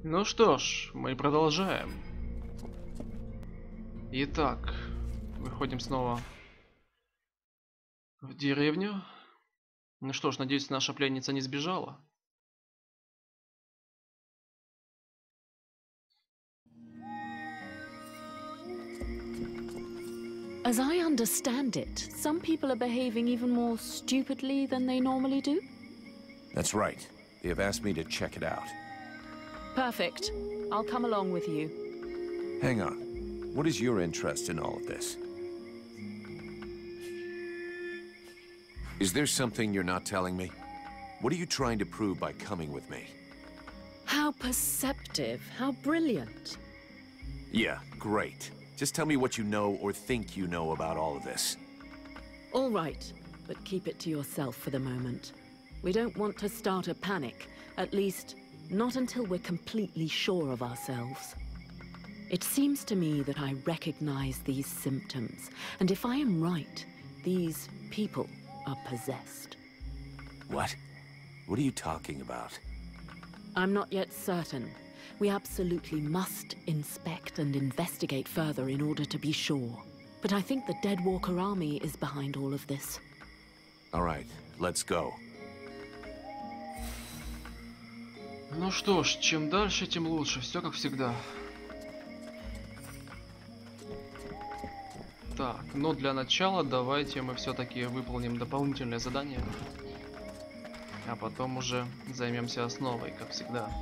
Ну что ж, мы продолжаем. Итак, выходим снова в деревню. Ну что ж, надеюсь, наша пленница не сбежала. As I understand it, some people are behaving even more stupidly than they normally do. That's right. They have asked me to check it out. Perfect. I'll come along with you. Hang on. What is your interest in all of this? Is there something you're not telling me? What are you trying to prove by coming with me? How perceptive, how brilliant. Yeah, great. Just tell me what you know or think you know about all of this. All right, but keep it to yourself for the moment. We don't want to start a panic, at least not until we're completely sure of ourselves. It seems to me that I recognize these symptoms, and if I am right, these people are possessed. What? What are you talking about? I'm not yet certain. We absolutely must inspect and investigate further in order to be sure. But I think the Deadwalker army is behind all of this. All right, let's go. Ну что ж, чем дальше, тем лучше. Все как всегда. Так, но для начала давайте мы все-таки выполним дополнительное задание. А потом уже займемся основой, как всегда.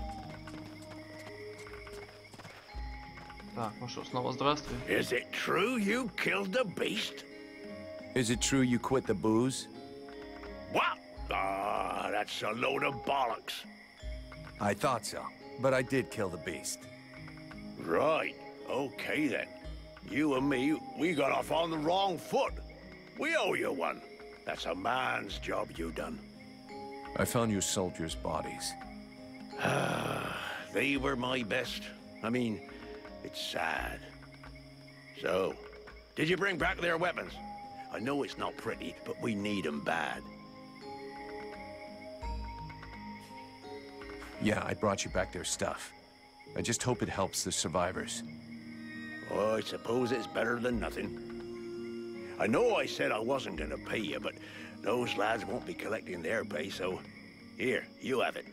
Так, ну что, снова здравствуй. Is it true you killed the beast? Is it true you quit the booze? What? Ah, that's a load of bollocks. I thought so, but I did kill the beast. Right. Okay then. You and me, we got off on the wrong foot. We owe you one. That's a man's job you done. I found your soldiers' bodies. They were my best. I mean, it's sad. So, did you bring back their weapons? I know it's not pretty, but we need them bad. Yeah, I brought you back their stuff. I just hope it helps the survivors. Oh, I suppose it's better than nothing. I know I said I wasn't gonna pay you, but those lads won't be collecting their pay, so here, you have it.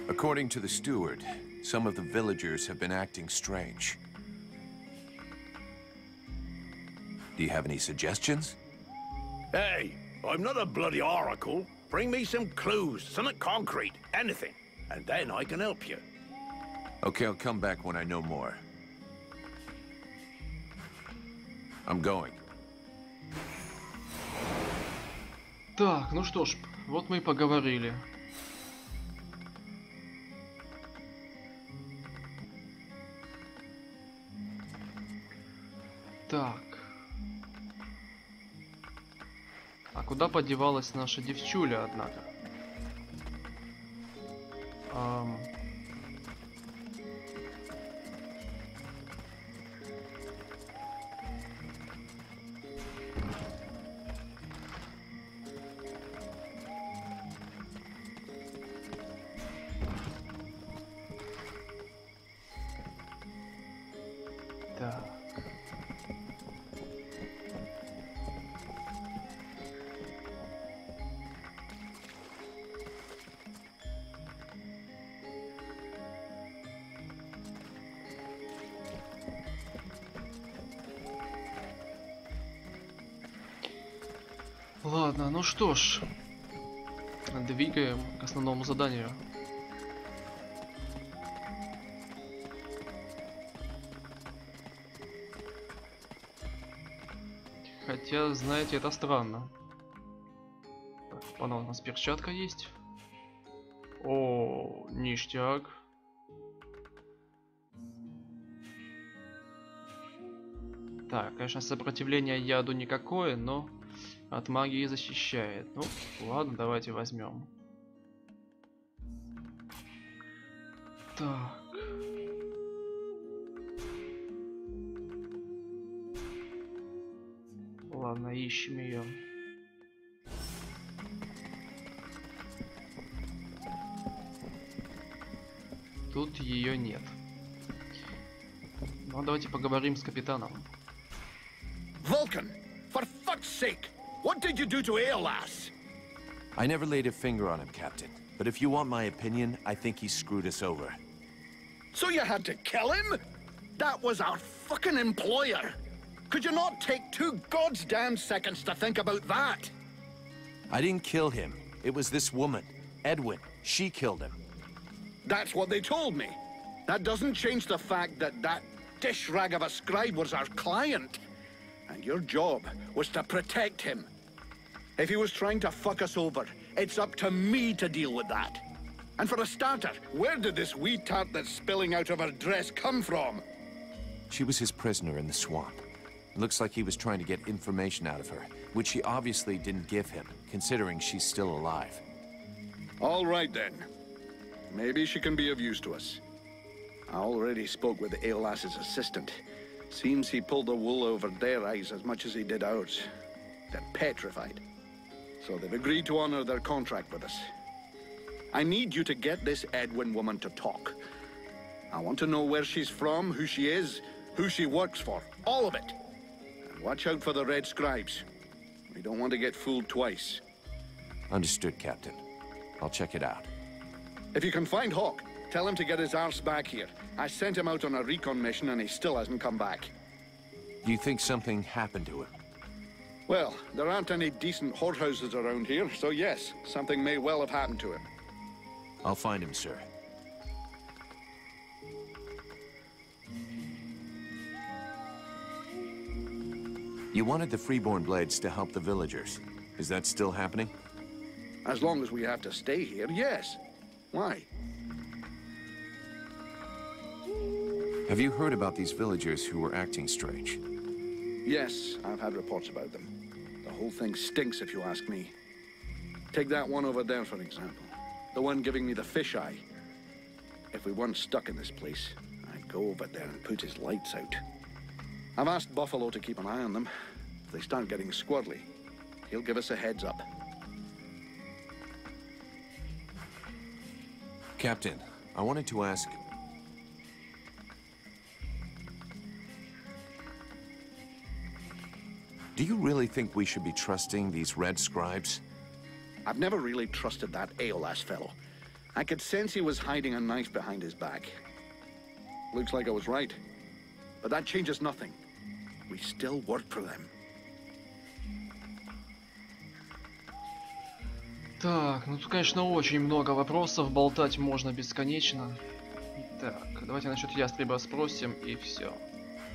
According to the steward, some of the villagers have been acting strange. Do you have any suggestions? Hey, I'm not a bloody oracle. Bring me some clues, something concrete, anything, and then I can help you. Okay, I'll come back when I know more. I'm going. Так, ну что ж, вот мы и поговорили. Так. А куда подевалась наша девчуля, однако? Так. Ладно, ну что ж, двигаем к основному заданию. Хотя, знаете, это странно. Так, у нас перчатка есть. О, ништяк. Так, конечно, сопротивление яду никакое, но от магии защищает. Ну, ладно, давайте возьмем. Так. Ладно, ищем ее. Тут ее нет. Ну, давайте поговорим с капитаном. Vulcan, for fuck's sake, what did you do to Aeolas? I never laid a finger on him, Captain. But if you want my opinion, I think he screwed us over. So you had to kill him? That was our fucking employer. Could you not take 2 goddamn seconds to think about that? I didn't kill him. It was this woman, Edwin. She killed him. That's what they told me. That doesn't change the fact that that dish rag of a scribe was our client. And your job was to protect him. If he was trying to fuck us over, it's up to me to deal with that. And for a starter, where did this wee tart that's spilling out of her dress come from? She was his prisoner in the swamp. Looks like he was trying to get information out of her, which he obviously didn't give him, considering she's still alive. All right, then. Maybe she can be of use to us. I already spoke with Aeolas's assistant. Seems he pulled the wool over their eyes as much as he did ours. They're petrified. So they've agreed to honor their contract with us. I need you to get this Edwin woman to talk. I want to know where she's from, who she is, who she works for, all of it. And watch out for the red scribes. We don't want to get fooled twice. Understood, Captain. I'll check it out. If you can find Hawk, tell him to get his arse back here. I sent him out on a recon mission and he still hasn't come back. Do you think something happened to him? Well, there aren't any decent whorehouses around here, so yes, something may well have happened to him. I'll find him, sir. You wanted the Freeborn Blades to help the villagers. Is that still happening? As long as we have to stay here, yes. Why? Have you heard about these villagers who were acting strange? Yes, I've had reports about them. The whole thing stinks if you ask me. Take that one over there, for example. The one giving me the fisheye. If we weren't stuck in this place, I'd go over there and put his lights out. I've asked Buffalo to keep an eye on them. If they start getting squirrely, he'll give us a heads up. Captain, I wanted to ask... Do you really think we should be trusting these red scribes? I've never really trusted that Aeolas fellow. I could sense he was hiding a knife behind his back. Looks like I was right. But that changes nothing. We still work for them. Так, ну тут, конечно, очень много вопросов, болтать можно бесконечно. Так, давайте насчет ястреба спросим и все.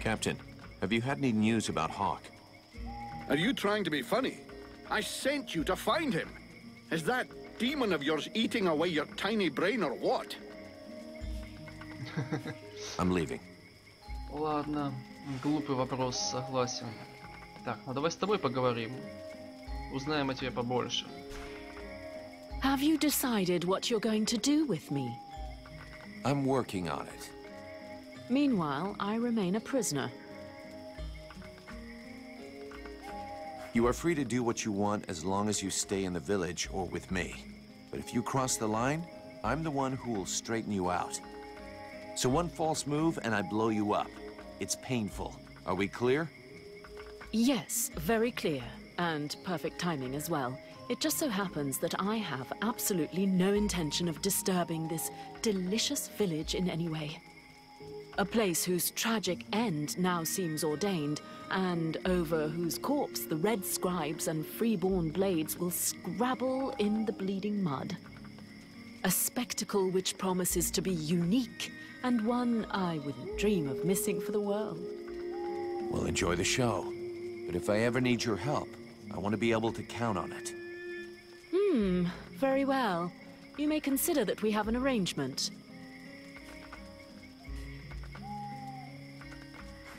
Captain, have you had any news about Hawk? Are you trying to be funny? I sent you to find him. Is that demon of yours eating away your tiny brain or what? I'm leaving. Ладно, глупый вопрос, согласен. Так, ну давай с тобой поговорим. Узнаем о тебе побольше. Have you decided what you're going to do with me? I'm working on it. Meanwhile, I remain a prisoner. You are free to do what you want as long as you stay in the village or with me. But if you cross the line, I'm the one who will straighten you out. So one false move and I blow you up. It's painful. Are we clear? Yes, very clear. And perfect timing as well. It just so happens that I have absolutely no intention of disturbing this delicious village in any way. A place whose tragic end now seems ordained, and over whose corpse the red scribes and freeborn blades will scrabble in the bleeding mud. A spectacle which promises to be unique, and one I wouldn't dream of missing for the world. Well, enjoy the show. But if I ever need your help, I want to be able to count on it. Very well. You may consider that we have an arrangement.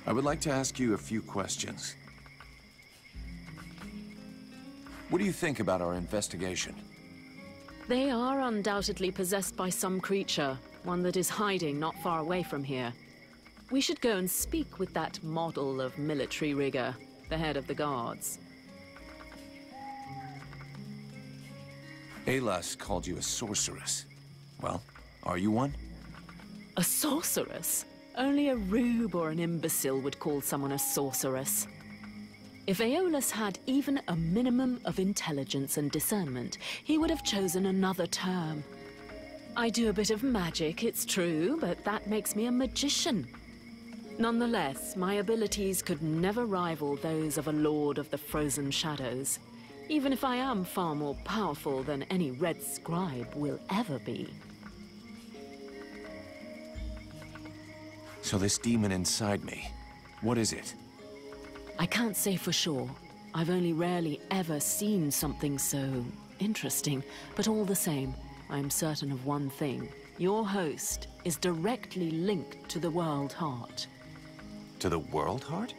I would like to ask you a few questions. What do you think about our investigation? They are undoubtedly possessed by some creature, one that is hiding not far away from here. We should go and speak with that model of military rigor. the head of the guards. Alas called you a sorceress. Well, are you one? A sorceress? Only a rube or an imbecile would call someone a sorceress. If Aeolus had even a minimum of intelligence and discernment, he would have chosen another term. I do a bit of magic, it's true, but that makes me a magician. Nonetheless, my abilities could never rival those of a lord of the frozen shadows, even if I am far more powerful than any red scribe will ever be. So this demon inside me, what is it? I can't say for sure. I've only rarely ever seen something so interesting, but all the same, I'm certain of one thing. Your host is directly linked to the World Heart. To the World Heart?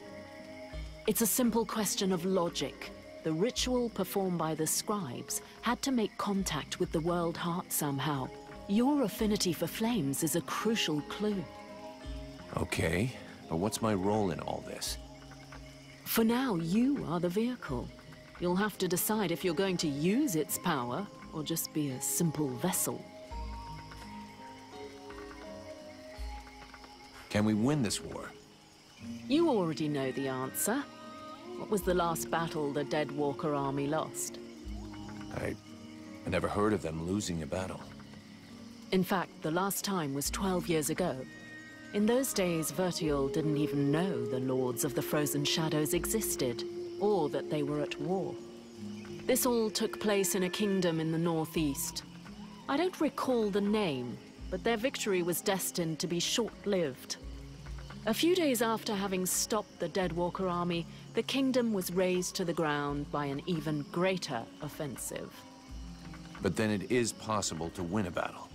It's a simple question of logic. The ritual performed by the scribes had to make contact with the World Heart somehow. Your affinity for flames is a crucial clue. Okay, but what's my role in all this? For now, you are the vehicle. You'll have to decide if you're going to use its power or just be a simple vessel. Can we win this war? You already know the answer. What was the last battle the Dead Walker army lost? I never heard of them losing a battle. In fact, the last time was 12 years ago. In those days, Vertiol didn't even know the Lords of the Frozen Shadows existed, or that they were at war. This all took place in a kingdom in the northeast. I don't recall the name, but their victory was destined to be short-lived. A few days after having stopped the Deadwalker army, the kingdom was razed to the ground by an even greater offensive. But then it is possible to win a battle.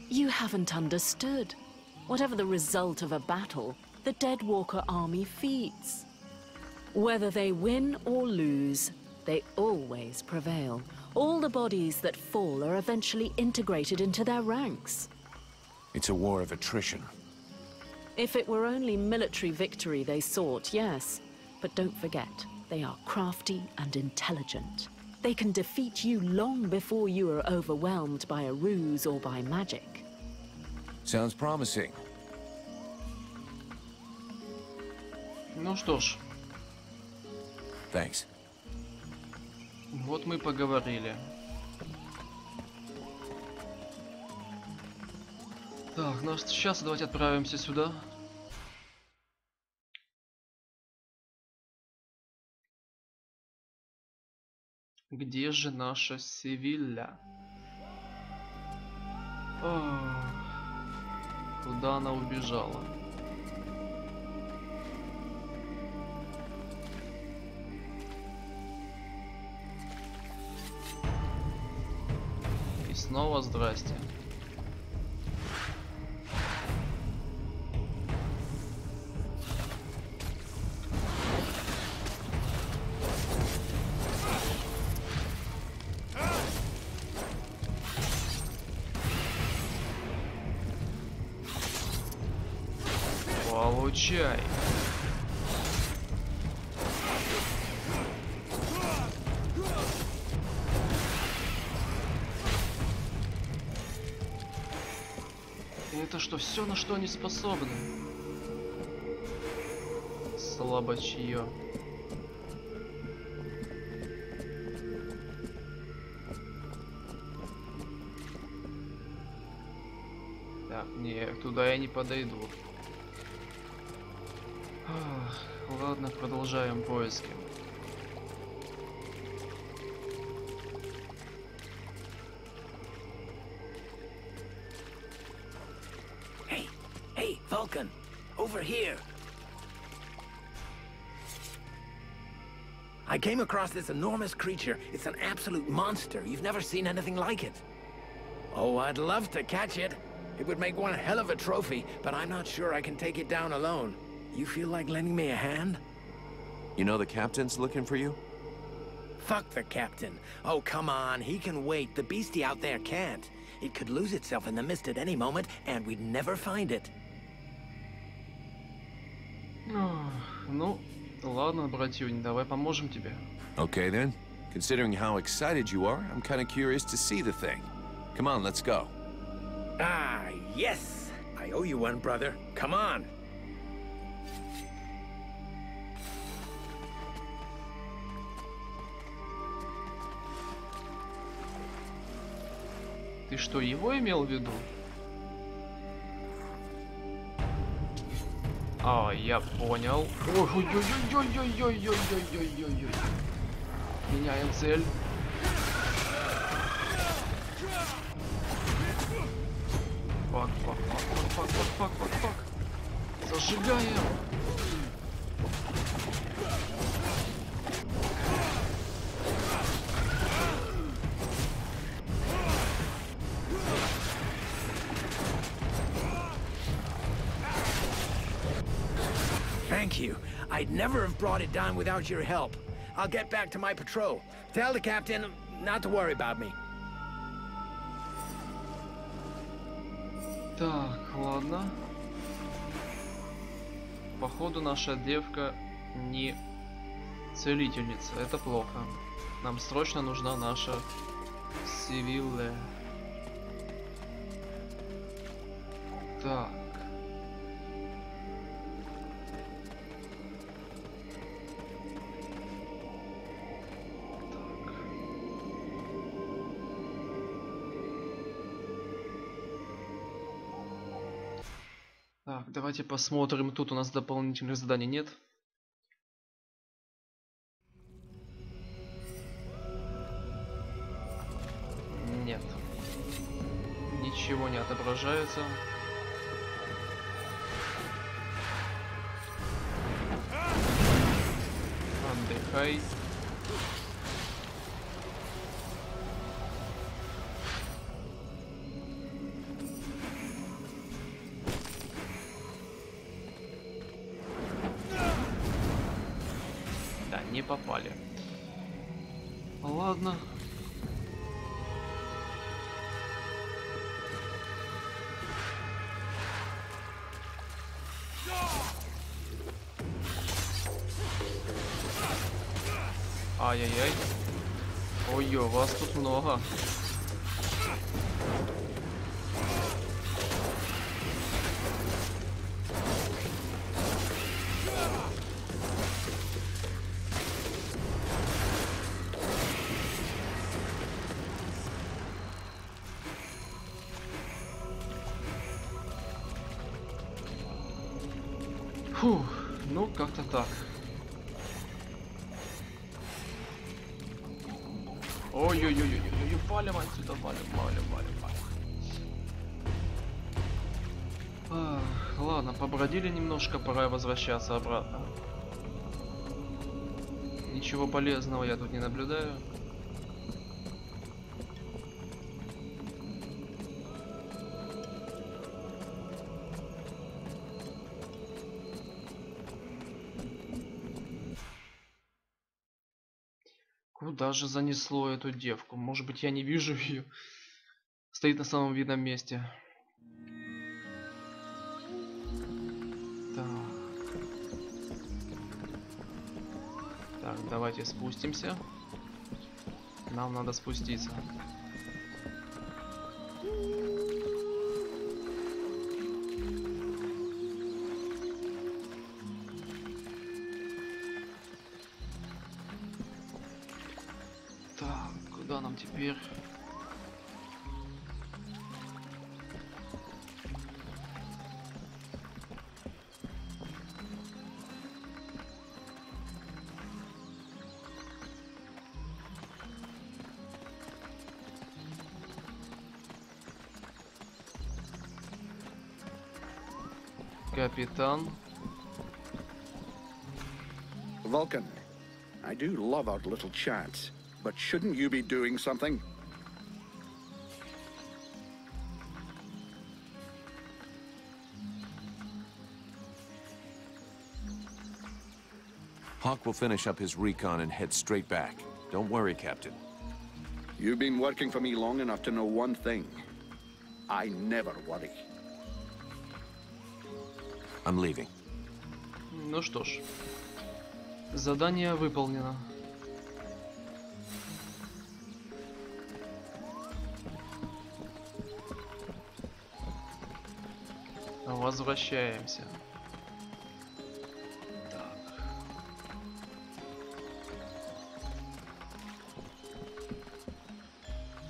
You haven't understood. Whatever the result of a battle, the Deadwalker army feeds. Whether they win or lose, they always prevail. All the bodies that fall are eventually integrated into their ranks. It's a war of attrition. If it were only military victory they sought, yes. But don't forget, they are crafty and intelligent. They can defeat you long before you are overwhelmed by a ruse or by magic. Sounds promising. Ну что ж, Thanks. вот мы поговорили. Так, ну сейчас давайте отправимся сюда. Где же наша Севилля? Куда она убежала? И снова здрасте. Получай. Это что, все, на что они способны? Слабачье. Так, не, туда я не подойду. Ладно, продолжаем поиски. Hey, Vulcan, over here. I came across this enormous creature. It's an absolute monster. You've never seen anything like it. Oh, I'd love to catch it. It would make one hell of a trophy, but I'm not sure I can take it down alone. You feel like lending me a hand? You know the captain's looking for you? Fuck the captain. Oh, come on. He can wait. The beastie out there can't. It could lose itself in the mist at any moment, and we'd never find it. Ну, Ладно, братюнь, давай поможем тебе. Okay then. Considering how excited you are, I'm kind of curious to see the thing. Come on, let's go. Ah, yes! I owe you one, brother. Come on! Ты что, его имел в виду? А, я понял. Ой-ой-ой-ой-ой-ой-ой-ой-ой-ой-ой-ой. Меняем цель. Фак, фак, фак, фак, фак, фак, фак, фак. Зажигаем. Thank you. I'd never have brought it down without your help. I'll get back to my patrol. Tell the captain not to worry about me. Так, ладно. Походу, наша девка не целительница. Это плохо. Нам срочно нужна наша Сивилле. Так. Так, давайте посмотрим. Тут у нас дополнительных заданий нет. Нет. Ничего не отображается. Отдыхай. Не попали. Ладно. Ай-яй-яй. Ой-ё, вас тут много. Фух, ну как-то так. Ой-ой-ой-ой-ой, валим отсюда, валим. Ладно, побродили немножко, пора возвращаться обратно. Ничего полезного я тут не наблюдаю. Куда же занесло эту девку? Может быть, я не вижу ее? Стоит на самом видном месте. Так, давайте спустимся. Нам надо спуститься. Так, куда нам теперь? Капитан. Vulcan, I do love our little chats, but shouldn't you be doing something? Hawk will finish up his recon and head straight back. Don't worry, Captain. You've been working for me long enough to know one thing. I never worry. I'm leaving. Ну что ж. Задание выполнено. Возвращаемся.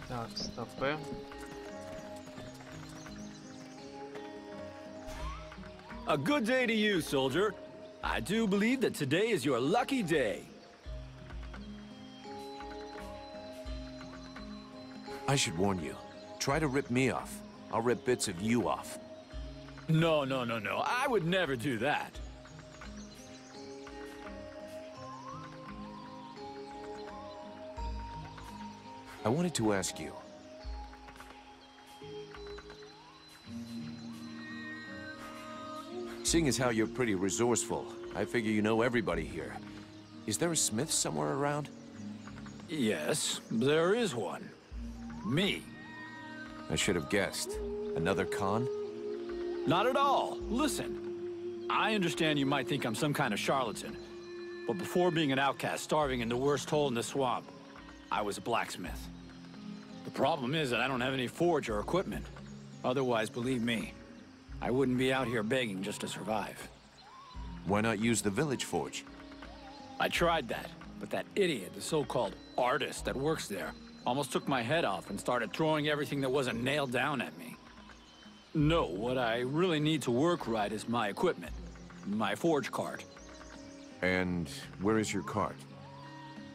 Так, стопэ. A good day to you, soldier. I do believe that today is your lucky day. I should warn you. Try to rip me off. I'll rip bits of you off. No. I would never do that. I wanted to ask you. Seeing as how you're pretty resourceful, I figure you know everybody here. Is there a smith somewhere around? Yes, there is one. Me. I should have guessed. Another con? Not at all. Listen, I understand you might think I'm some kind of charlatan, but before being an outcast starving in the worst hole in the swamp, I was a blacksmith. The problem is that I don't have any forge or equipment. Otherwise, believe me, I wouldn't be out here begging just to survive. Why not use the village forge? I tried that, but that idiot, the so-called artist that works there, almost took my head off and started throwing everything that wasn't nailed down at me. No, what I really need to work right is my equipment. My forge cart. And where is your cart?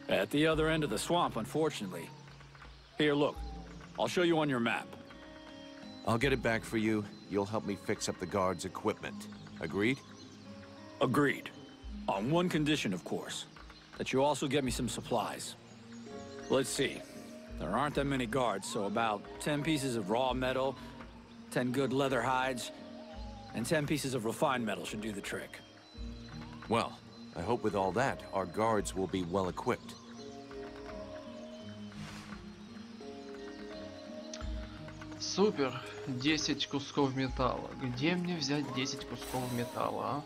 At the other end of the swamp, unfortunately. Here, look. I'll show you on your map. I'll get it back for you. You'll help me fix up the guard's equipment. Agreed? Agreed. On one condition, of course. That you also get me some supplies. Let's see. There aren't that many guards, so about 10 pieces of raw metal, 10 good leather hides, and 10 pieces of refined metal should do the trick. Well, I hope with all that, our guards will be well equipped. Супер. 10 кусков металла. Где мне взять 10 кусков металла, а?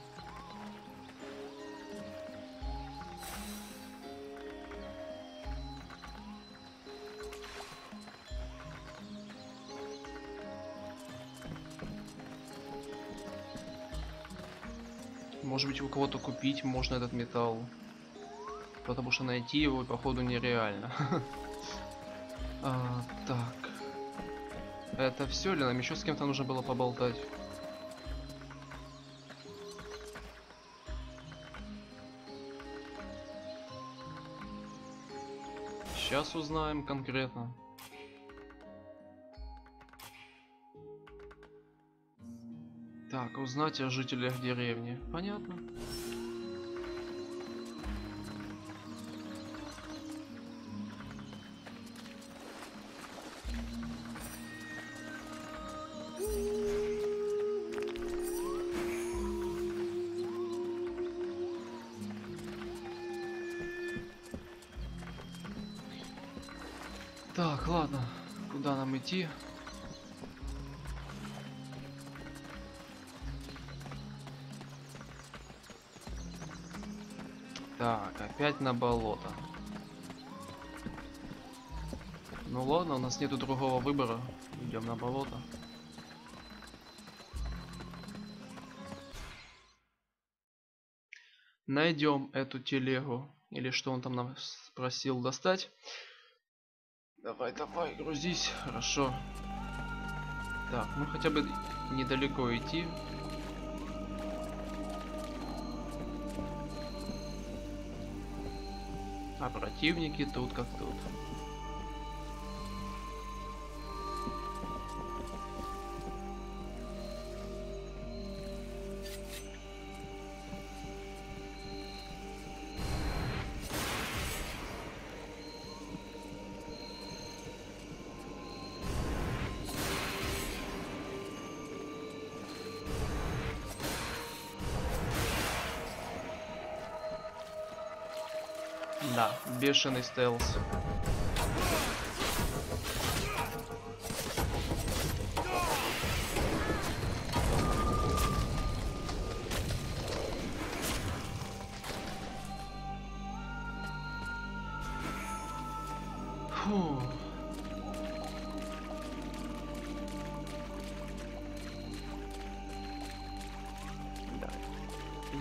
Может быть, у кого-то купить можно этот металл. Потому что найти его, походу, нереально. Так. Это все ли? Нам еще с кем-то нужно было поболтать? Сейчас узнаем конкретно. Так, узнать о жителях деревни. Понятно. Так, ладно. Куда нам идти? Так, опять на болото. Ну ладно, у нас нету другого выбора. Идем на болото. Найдем эту телегу. Или что он там нам просил достать. Давай, давай, грузись. Хорошо. Так, ну хотя бы недалеко идти. А противники тут как тут. Да, бешеный стелс. Фу. Да.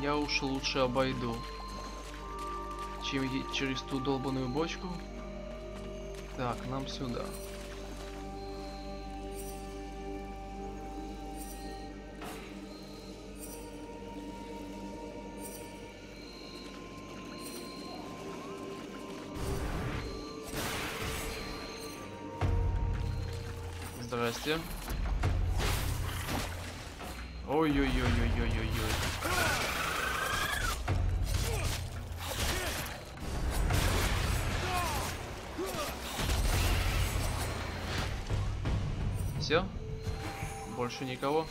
Я уж лучше обойду, чем через ту долбаную бочку. Так, нам сюда. Здрасте. Ой-ой-ой-ой-ой-ой-ой. Все? Больше никого?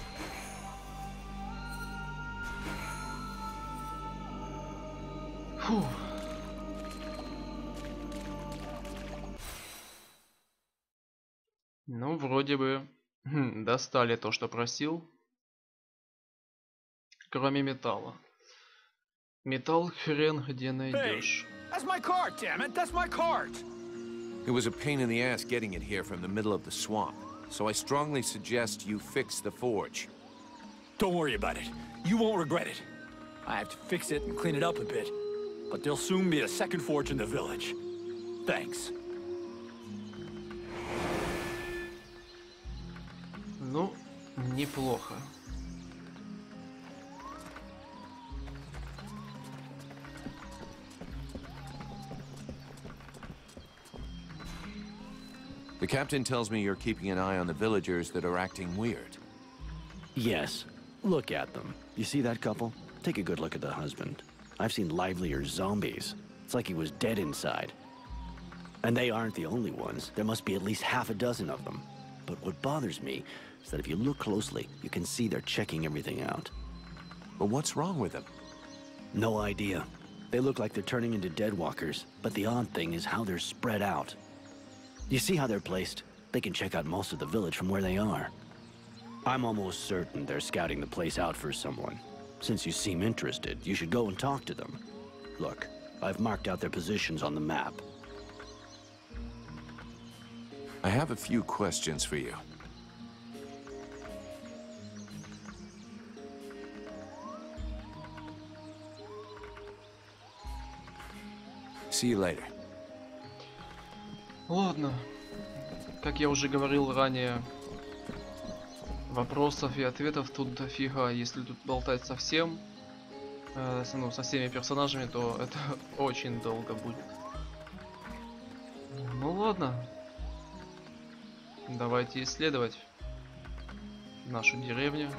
Фу. Ну, вроде бы достали то, что просил. Кроме металла. Металл хрен где найдешь. That's my cart, damn it! That's my cart! It was a pain in the ass getting it here from the middle of the swamp, so I strongly suggest you fix the forge. Don't worry about it. You won't regret it. I have to fix it and clean it up a bit, but there'll soon be a second forge in the village. Thanks. Ну, неплохо. The captain tells me you're keeping an eye on the villagers that are acting weird. Yes. Look at them. You see that couple? Take a good look at the husband. I've seen livelier zombies. It's like he was dead inside. And they aren't the only ones. There must be at least half a dozen of them. But what bothers me is that if you look closely, you can see they're checking everything out. But what's wrong with them? No idea. They look like they're turning into deadwalkers, but the odd thing is how they're spread out. You see how they're placed? They can check out most of the village from where they are. I'm almost certain they're scouting the place out for someone. Since you seem interested, you should go and talk to them. Look, I've marked out their positions on the map. I have a few questions for you. See you later. Ладно. Как я уже говорил ранее, вопросов и ответов тут дофига. Если тут болтать совсем, ну, со всеми персонажами, то это очень долго будет. Ну ладно. Давайте исследовать нашу деревню.